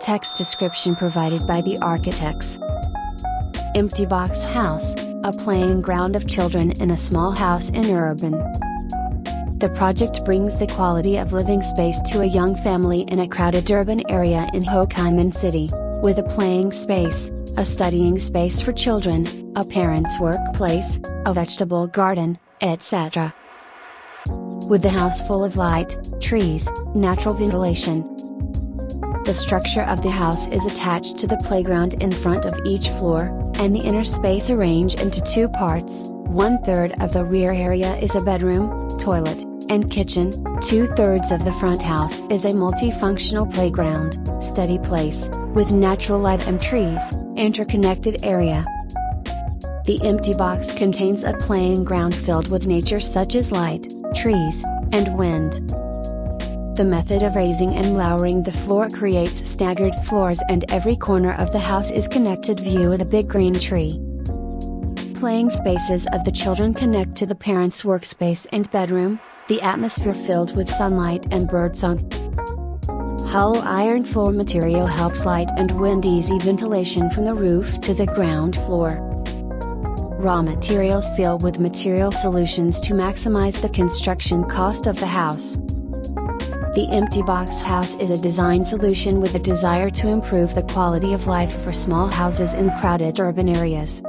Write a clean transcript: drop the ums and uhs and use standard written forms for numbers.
Text description provided by the architects. Empty box house, a playing ground of children in a small house in urban. The project brings the quality of living space to a young family in a crowded urban area in Ho Chi Minh City, with a playing space, a studying space for children, a parent's workplace, a vegetable garden, etc. With the house full of light, trees, natural ventilation. The structure of the house is attached to the playground in front of each floor, and the inner space arranged into two parts. 1/3 of the rear area is a bedroom, toilet, and kitchen. 2/3 of the front house is a multifunctional playground, study place, with natural light and trees, interconnected area. The empty box contains a playing ground filled with nature such as light, trees, and wind. The method of raising and lowering the floor creates staggered floors, and every corner of the house is connected view with a big green tree. Playing spaces of the children connect to the parents' workspace and bedroom, the atmosphere filled with sunlight and birdsong. Hollow iron floor material helps light and wind easy ventilation from the roof to the ground floor. Raw materials fill with material solutions to maximize the construction cost of the house. The empty box house is a design solution with a desire to improve the quality of life for small houses in crowded urban areas.